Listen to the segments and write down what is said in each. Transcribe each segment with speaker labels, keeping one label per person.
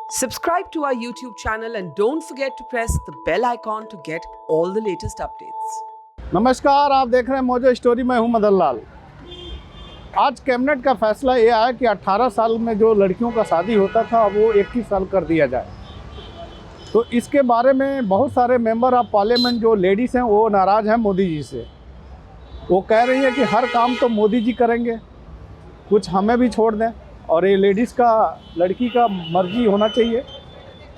Speaker 1: Subscribe to our YouTube channel and don't forget to press the bell icon to get all the latest updates.
Speaker 2: नमस्कार, आप देख रहे हैं मौजो story. मैं हूं मदन लाल। आज कैबिनेट का फैसला ये आया कि 18 साल में जो लड़कियों का शादी होता था वो 21 साल कर दिया जाए। तो इसके बारे में बहुत सारे मेंबर ऑफ पार्लियामेंट जो लेडीज़ हैं वो नाराज़ हैं मोदी जी से। वो कह रही है कि हर काम तो मोदी जी करेंगे, कुछ हमें भी छोड़ दें, और ये लेडीज़ का, लड़की का मर्जी होना चाहिए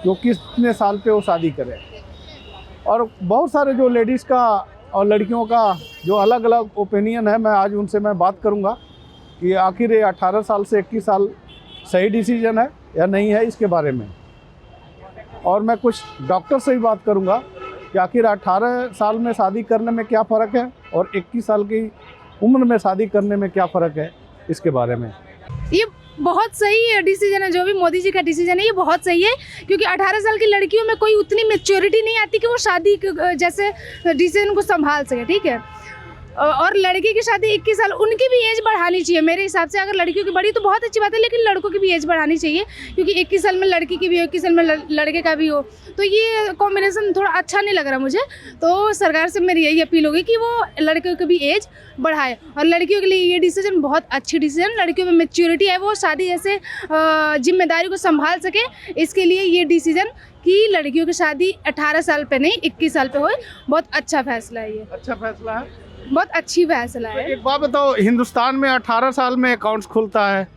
Speaker 2: जो कितने साल पे वो शादी करे। और बहुत सारे जो लेडीज़ का और लड़कियों का जो अलग अलग ओपिनियन है, मैं आज उनसे बात करूंगा कि आखिर ये 18 साल से 21 साल सही डिसीजन है या नहीं है, इसके बारे में। और मैं कुछ डॉक्टर से भी बात करूंगा कि आखिर 18 साल में शादी करने में क्या फ़र्क है और 21 साल की उम्र में शादी करने में क्या फ़र्क है, इसके बारे में।
Speaker 3: ये बहुत सही डिसीजन है, जो भी मोदी जी का डिसीजन है ये बहुत सही है, क्योंकि 18 साल की लड़कियों में कोई उतनी मैच्योरिटी नहीं आती कि वो शादी जैसे डिसीजन को संभाल सके। ठीक है, और लड़की की शादी 21 साल, उनकी भी एज बढ़ानी चाहिए मेरे हिसाब से। अगर लड़कियों की बढ़ी तो बहुत अच्छी बात है, लेकिन लड़कों की भी एज बढ़ानी चाहिए, क्योंकि 21 साल में लड़की की भी हो, 21 साल में लड़के का भी हो, तो ये कॉम्बिनेशन थोड़ा अच्छा नहीं लग रहा मुझे। तो सरकार से मेरी यही अपील होगी कि वो लड़कियों की भी एज बढ़ाए। और लड़कियों के लिए ये डिसीजन बहुत अच्छी डिसीजन, लड़कियों में मैच्योरिटी है, वो शादी जैसे जिम्मेदारी को संभाल सके, इसके लिए ये डिसीजन कि लड़कियों की शादी 18 साल पे नहीं 21 साल पे हो, बहुत अच्छा फैसला है। ये
Speaker 2: अच्छा फैसला है,
Speaker 3: बहुत अच्छी फैसला है।
Speaker 2: एक बात बताओ, हिंदुस्तान में 18 साल में अकाउंट्स खुलता है,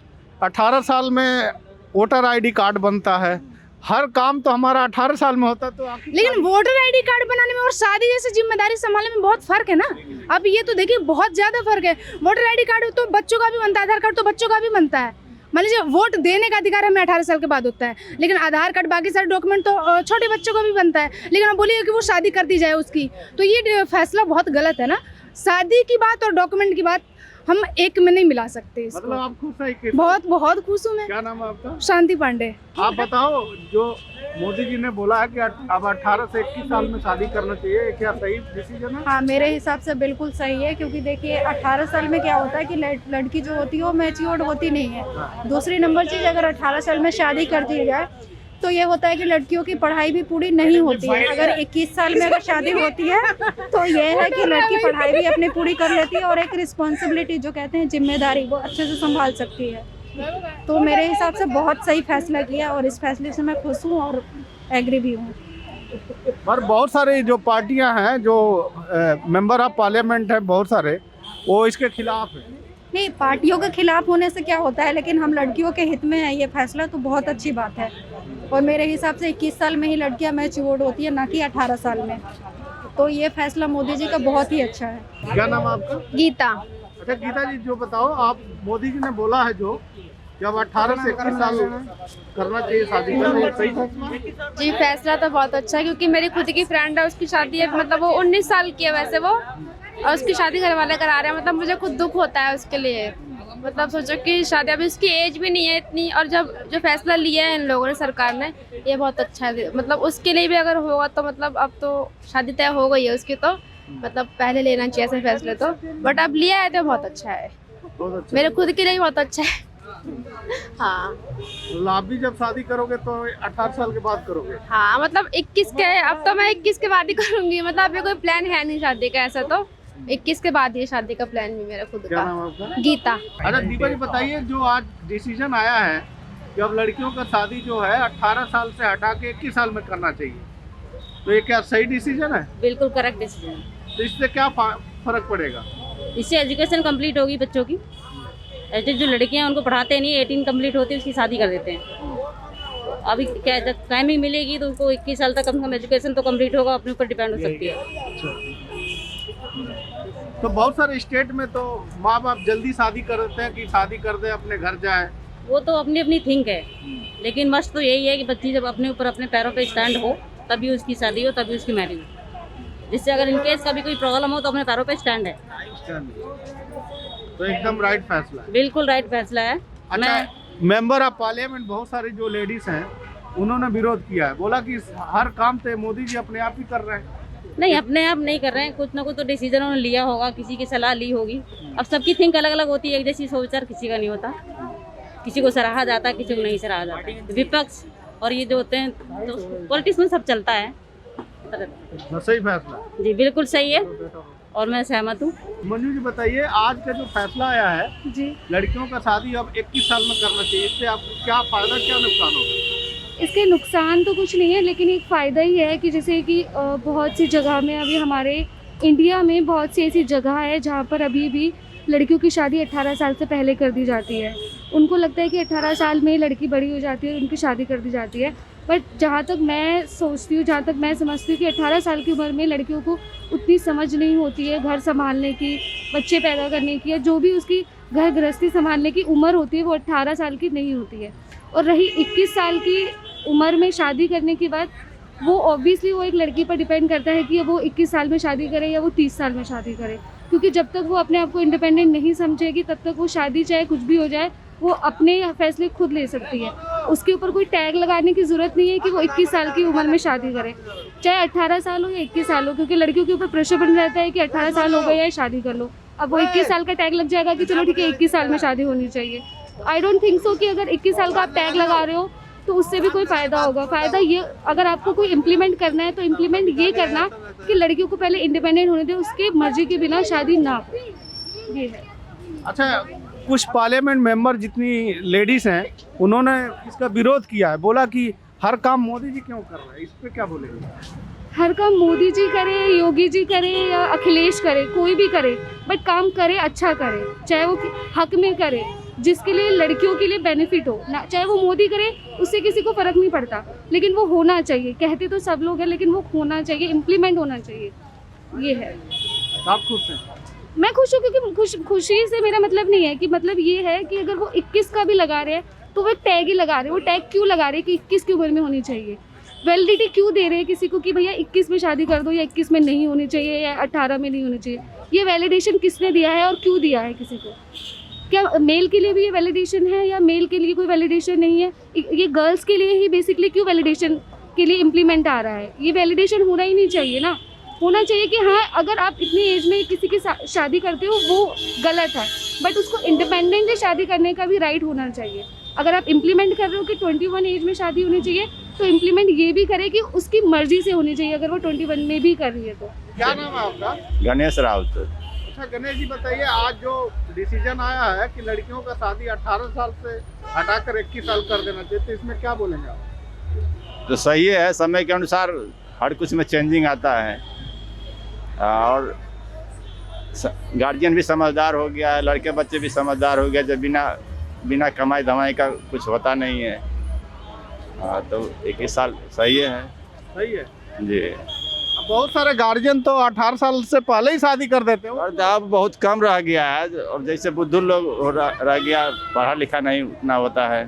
Speaker 2: 18 साल में वोटर आईडी कार्ड बनता है, हर काम तो हमारा 18 साल में होता है। तो
Speaker 3: लेकिन वोटर आईडी कार्ड बनाने में और शादी जैसे जिम्मेदारी संभालने में बहुत फर्क है ना। अब ये तो देखिए बहुत ज्यादा फर्क है। वोटर आईडी कार्ड तो बच्चों का भी बनता है, आधार कार्ड तो बच्चों का भी बनता है। मान लीजिए वोट देने का अधिकार हमें 18 साल के बाद होता है, लेकिन आधार कार्ड बाकी सारे डॉक्यूमेंट तो छोटे बच्चों का भी बनता है। लेकिन आप बोलिए कि वो शादी कर दी जाए उसकी, तो ये फैसला बहुत गलत है ना। शादी की बात और डॉक्यूमेंट की बात हम एक में नहीं मिला सकते इसको।
Speaker 2: मतलब आप खुश हैं?
Speaker 3: बहुत खुश हूँ मैं।
Speaker 2: क्या नाम है आपका?
Speaker 3: शांति पांडे।
Speaker 2: आप बताओ, जो मोदी जी ने बोला है कि अब 18 से 21 साल में शादी करना चाहिए, क्या सही डिसीजन है?
Speaker 4: हाँ, मेरे हिसाब से बिल्कुल सही है, क्योंकि देखिए 18 साल में क्या होता है कि लड़की जो होती है वो मैच्योर्ड होती नहीं है। दूसरी नंबर चीज़, अगर 18 साल में शादी कर दी जाए तो ये होता है कि लड़कियों की पढ़ाई भी पूरी नहीं होती है। अगर 21 साल में अगर शादी होती है तो ये है कि लड़की पढ़ाई भी अपनी पूरी कर लेती है और एक रिस्पॉन्सिबिलिटी जो कहते हैं जिम्मेदारी, वो अच्छे से संभाल सकती है। तो मेरे हिसाब से बहुत सही फैसला किया और इस फैसले से मैं खुश हूँ और एग्री भी हूँ।
Speaker 2: पर बहुत सारे जो पार्टियां हैं, जो मेंबर ऑफ पार्लियामेंट है, बहुत सारे वो इसके खिलाफ है।
Speaker 4: नहीं, पार्टियों के खिलाफ होने से क्या होता है, लेकिन हम लड़कियों के हित में है ये फैसला, तो बहुत अच्छी बात है। और मेरे हिसाब से 21 साल में ही लड़कियां मैच्योर्ड होती है, ना कि 18 साल में। तो ये फैसला मोदी जी का बहुत ही अच्छा है।
Speaker 2: क्या नाम है आपका?
Speaker 3: गीता।
Speaker 2: अच्छा गीता जी, जो बताओ आप, मोदी जी ने बोला है जो जब 18 से 21 साल करना चाहिए शादी करना, सही फैसला?
Speaker 5: जी, फैसला तो बहुत अच्छा है, क्योंकि मेरी खुद की फ्रेंड है, उसकी शादी है, मतलब वो 19 साल की है वैसे वो, और उसकी शादी घर वाले करा रहे हैं। मतलब मुझे खुद दुख होता है उसके लिए। मतलब सोचो कि शादी, अभी उसकी एज भी नहीं है इतनी, और जब जो फैसला लिया है इन लोगों ने, सरकार ने, ये बहुत अच्छा है। मतलब उसके लिए भी अगर होगा तो मतलब अब तो शादी तय हो गई है उसकी, तो मतलब पहले लेना चाहिए ऐसे फैसले तो, बट अब लिया है तो बहुत अच्छा है। मेरे खुद के लिए बहुत अच्छा है। हाँ,
Speaker 2: आप भी जब शादी करोगे तो 18 साल के बाद करोगे?
Speaker 5: हाँ, मतलब 21 के, अब तो मैं 21 के बाद ही करूँगी। मतलब अभी कोई प्लान है नहीं शादी का ऐसा, तो 21 के बाद ये शादी का प्लान भी मेरा खुद
Speaker 2: क्या
Speaker 5: का।
Speaker 2: नाम है आपका?
Speaker 5: गीता।
Speaker 2: अच्छा दीपा जी बताइए, जो आज डिसीजन आया है कि अब लड़कियों का शादी जो है 18 साल से हटा के 21 साल में करना चाहिए, तो ये क्या सही डिसीजन है?
Speaker 6: बिल्कुल करेक्ट डिसीजन।
Speaker 2: तो इससे क्या फर्क पड़ेगा?
Speaker 6: इससे एजुकेशन कंप्लीट होगी बच्चों की। ऐसे जो लड़कियां उनको पढ़ाते नहीं, 18 कंप्लीट होती है उसकी शादी कर देते हैं। अभी क्या जब टाइमिंग मिलेगी तो उनको 21 साल तक कम से कम एजुकेशन तो कंप्लीट होगा, अपने ऊपर डिपेंड हो सकती है।
Speaker 2: तो बहुत सारे स्टेट में तो माँ बाप जल्दी शादी कर देते हैं कि शादी कर दे अपने घर जाए।
Speaker 6: वो तो अपनी अपनी थिंक है, लेकिन मस्त तो यही है कि बच्ची जब अपने ऊपर अपने पैरों पे स्टैंड हो तभी उसकी शादी हो, तभी उसकी मैरिज हो। जिससे अगर इनकेस कभी कोई प्रॉब्लम हो तो अपने पैरों पे स्टैंड है।
Speaker 2: तो एकदम राइट फैसला है।
Speaker 6: बिल्कुल राइट फैसला है।
Speaker 2: अच्छा, मेंबर ऑफ पार्लियामेंट बहुत सारी जो लेडीज हैं उन्होंने विरोध किया है, बोला कि हर काम तो मोदी जी अपने आप ही कर रहे हैं।
Speaker 6: नहीं, अपने आप नहीं कर रहे हैं, कुछ ना कुछ तो डिसीजन उन्होंने लिया होगा, किसी की सलाह ली होगी। अब सबकी थिंक अलग अलग होती है, एक जैसी सोच किसी का नहीं होता। किसी को सराहा जाता है, किसी को नहीं सराहा जाता। विपक्ष और ये जो होते हैं तो पॉलिटिक्स में सब चलता है।
Speaker 2: सही फैसला।
Speaker 6: जी बिल्कुल सही है और मैं सहमत हूँ।
Speaker 2: मंजू जी बताइए, आज का जो फैसला आया है
Speaker 3: जी,
Speaker 2: लड़कियों का शादी अब 21 साल में करना चाहिए, इससे आपको क्या फायदा क्या नुकसान होगा?
Speaker 3: इसके नुकसान तो कुछ नहीं है, लेकिन एक फ़ायदा ही है कि जैसे कि बहुत सी जगह में अभी हमारे इंडिया में बहुत सी ऐसी जगह है जहाँ पर अभी भी लड़कियों की शादी 18 साल से पहले कर दी जाती है। उनको लगता है कि 18 साल में लड़की बड़ी हो जाती है, उनकी शादी कर दी जाती है। बट जहाँ तक मैं सोचती हूँ, जहाँ तक मैं समझती हूँ कि 18 साल की उम्र में लड़कियों को उतनी समझ नहीं होती है घर संभालने की, बच्चे पैदा करने की, या जो भी उसकी घर गृहस्थी संभालने की उम्र होती है वो 18 साल की नहीं होती है। और रही 21 साल की उम्र में शादी करने की बात, वो ऑब्वियसली वो एक लड़की पर डिपेंड करता है कि वो 21 साल में शादी करे या वो 30 साल में शादी करे, क्योंकि जब तक वो अपने आप को इंडिपेंडेंट नहीं समझेगी तब तक वो शादी चाहे कुछ भी हो जाए वो अपने फैसले खुद ले सकती है। उसके ऊपर कोई टैग लगाने की ज़रूरत नहीं है कि वो 21 साल की उम्र में शादी करे, चाहे 18 साल हो या 21 साल हो, क्योंकि लड़कियों के ऊपर प्रेशर बन रहता है कि 18 साल हो गए या शादी कर लो। अब वो 21 साल का टैग लग जाएगा कि चलो ठीक है 21 साल में शादी होनी चाहिए। आई डोंट थिंक सो कि अगर 21 साल का आप टैग लगा रहे हो तो उससे भी कोई फ़ायदा होगा। फ़ायदा ये, अगर आपको कोई इम्प्लीमेंट करना है तो इम्प्लीमेंट ये करना कि लड़कियों को पहले इंडिपेंडेंट होने दें, उसके मर्जी के बिना शादी ना हो। ये है।
Speaker 2: अच्छा, कुछ पार्लियामेंट मेंबर जितनी लेडीज हैं उन्होंने इसका विरोध किया है, बोला कि हर काम मोदी जी क्यों कर रहे हैं, इस पे क्या बोलेंगे?
Speaker 3: हर काम मोदी जी करे, योगी जी करे या अखिलेश करे, कोई भी करे, बट काम करे अच्छा करे, चाहे वो हक में करे, जिसके लिए लड़कियों के लिए बेनिफिट हो ना। चाहे वो मोदी करे उससे किसी को फ़र्क नहीं पड़ता, लेकिन वो होना चाहिए। कहते तो सब लोग हैं लेकिन वो होना चाहिए, इम्प्लीमेंट होना चाहिए। ये है।
Speaker 2: आप खुश हैं?
Speaker 3: मैं खुश हूँ, क्योंकि खुशी से मेरा मतलब नहीं है कि, मतलब ये है कि अगर वो 21 का भी लगा रहे हैं तो वो टैग ही लगा रहे हैं। वो टैग क्यों लगा रहे हैं कि 21 की उम्र में होनी चाहिए? वैलिडिटी क्यों दे रहे हैं किसी को कि भैया 21 में शादी कर दो या 21 में नहीं होनी चाहिए या 18 में नहीं होनी चाहिए? ये वैलिडेशन किसने दिया है और क्यों दिया है किसी को? क्या मेल के लिए भी ये वैलिडेशन है या मेल के लिए कोई वैलिडेशन नहीं है? ये गर्ल्स के लिए ही बेसिकली क्यों वैलिडेशन के लिए इम्प्लीमेंट आ रहा है? ये वैलिडेशन होना ही नहीं चाहिए ना। होना चाहिए कि हाँ, अगर आप इतनी एज में किसी की शादी करते हो वो गलत है, बट उसको इंडिपेंडेंटली शादी करने का भी राइट होना चाहिए। अगर आप इम्प्लीमेंट कर रहे हो कि 21 एज में शादी होनी चाहिए तो इम्प्लीमेंट ये भी करे कि उसकी मर्जी से होनी चाहिए, अगर वो 21 में भी कर रही है तो।
Speaker 2: क्या नाम है आपका?
Speaker 7: गणेश राउत।
Speaker 2: अच्छा गणेश जी बताइए, आज जो डिसीजन आया है कि लड़कियों का शादी 18 साल से हटाकर 21 साल कर देना चाहिए, तो इसमें क्या बोलेंगे आप?
Speaker 7: तो सही है, समय के अनुसार हर कुछ में चेंजिंग आता है और गार्जियन भी समझदार हो गया है, लड़के बच्चे भी समझदार हो गया, जब बिना कमाई धमाई का कुछ होता नहीं है। हाँ, तो 21 साल सही है।
Speaker 2: सही है
Speaker 7: जी।
Speaker 2: बहुत सारे गार्जियन तो 18 साल से पहले ही शादी कर देते हैं।
Speaker 7: और अब बहुत कम रह गया है, और जैसे बुद्धू लोग रह गया, पढ़ा लिखा नहीं उतना होता है,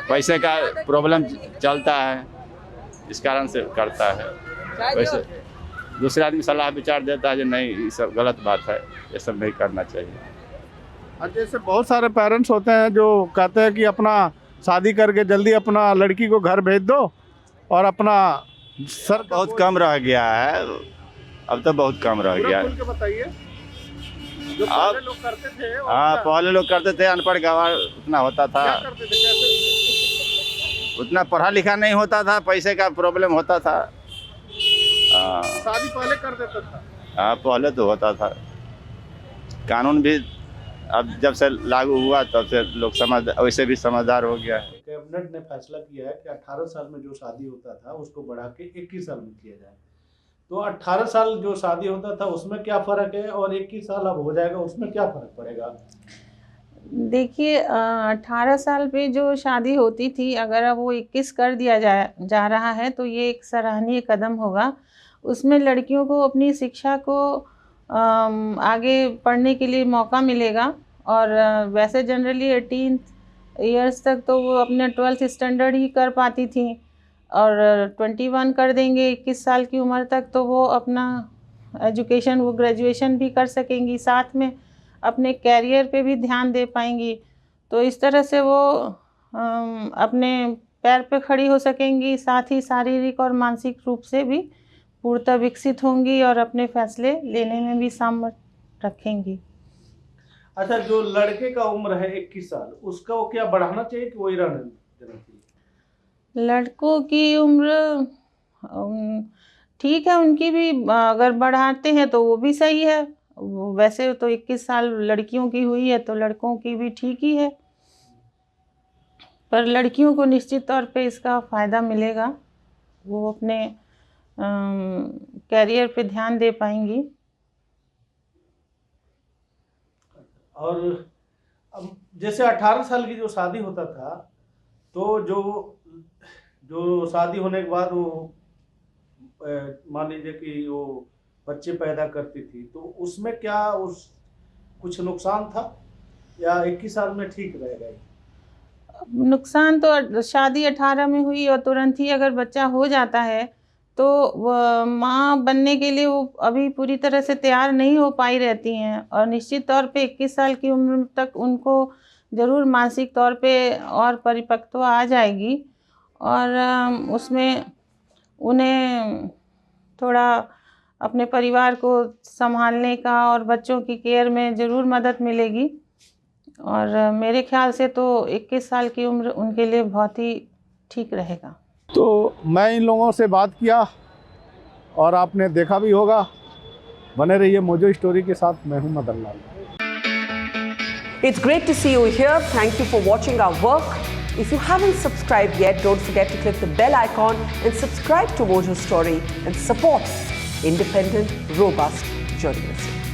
Speaker 7: पैसे का प्रॉब्लम चलता है, इस कारण से करता है। वैसे दूसरे आदमी सलाह विचार देता है कि नहीं ये सब गलत बात है, ये सब नहीं करना चाहिए।
Speaker 2: और जैसे बहुत सारे पेरेंट्स होते हैं जो कहते हैं कि अपना शादी करके जल्दी अपना लड़की को घर भेज दो, और अपना सर
Speaker 7: बहुत कम रह गया है, अब तो बहुत कम रह गया है।
Speaker 2: बताइए, जो
Speaker 7: अब
Speaker 2: पहले लोग करते थे।
Speaker 7: हाँ, पहले लोग करते थे, अनपढ़ गवार उतना होता था,
Speaker 2: क्या करते थे, कैसे?
Speaker 7: उतना पढ़ा लिखा नहीं होता था, पैसे का प्रॉब्लम होता था। हाँ,
Speaker 2: शादी पहले कर देता था।
Speaker 7: हाँ, पहले तो होता था। कानून भी अब जब से लागू हुआ तब से लोग वैसे भी समझदार हो गया है।
Speaker 2: कैबिनेट ने फैसला किया है कि 18 साल में जो शादी होता था उसको बढ़ा के 21 साल में किया जाए। तो 18 साल जो शादी होता था उसमें क्या फ़र्क है, और 21 साल अब हो जाएगा उसमें क्या फ़र्क पड़ेगा?
Speaker 8: देखिए, 18 साल पे जो शादी होती थी, अगर अब वो 21 कर दिया जा रहा है तो ये एक सराहनीय कदम होगा। उसमें लड़कियों को अपनी शिक्षा को आगे पढ़ने के लिए मौका मिलेगा, और वैसे जनरली 18 इयर्स तक तो वो अपने 12th स्टैंडर्ड ही कर पाती थी, और 21 कर देंगे 21 साल की उम्र तक तो वो अपना एजुकेशन, वो ग्रेजुएशन भी कर सकेंगी, साथ में अपने कैरियर पे भी ध्यान दे पाएंगी। तो इस तरह से वो अपने पैर पे खड़ी हो सकेंगी, साथ ही शारीरिक और मानसिक रूप से भी पूर्णतः विकसित होंगी और अपने फैसले लेने में भी सामर्थ्य रखेंगी।
Speaker 2: अच्छा, जो लड़के का उम्र है 21 साल, उसका वो क्या बढ़ाना चाहिए कि वही रहने देना चाहिए?
Speaker 8: लड़कों की उम्र ठीक है, उनकी भी अगर बढ़ाते हैं तो वो भी सही है। वैसे तो 21 साल लड़कियों की हुई है तो लड़कों की भी ठीक ही है, पर लड़कियों को निश्चित तौर पे इसका फ़ायदा मिलेगा, वो अपने कैरियर पे ध्यान दे पाएंगी।
Speaker 2: और अब जैसे 18 साल की जो शादी होता था, तो जो शादी होने के बाद वो मान लीजिए कि वो बच्चे पैदा करती थी, तो उसमें क्या कुछ नुकसान था या 21 साल में ठीक रहेगा?
Speaker 8: नुकसान तो शादी 18 में हुई और तुरंत ही अगर बच्चा हो जाता है तो माँ बनने के लिए वो अभी पूरी तरह से तैयार नहीं हो पाई रहती हैं, और निश्चित तौर पे 21 साल की उम्र तक उनको ज़रूर मानसिक तौर पे और परिपक्वता आ जाएगी, और उसमें उन्हें थोड़ा अपने परिवार को संभालने का और बच्चों की केयर में ज़रूर मदद मिलेगी। और मेरे ख्याल से तो 21 साल की उम्र उनके लिए बहुत ही ठीक रहेगा।
Speaker 2: तो मैं इन लोगों से बात किया और आपने देखा भी होगा। बने रहिए मोजो स्टोरी के साथ। मैं हूं Madan Lal.
Speaker 1: It's great to see you here. Thank you for watching our work. If you haven't subscribed yet, don't forget to click the bell icon and subscribe to Mojo Story and support independent, robust journalism.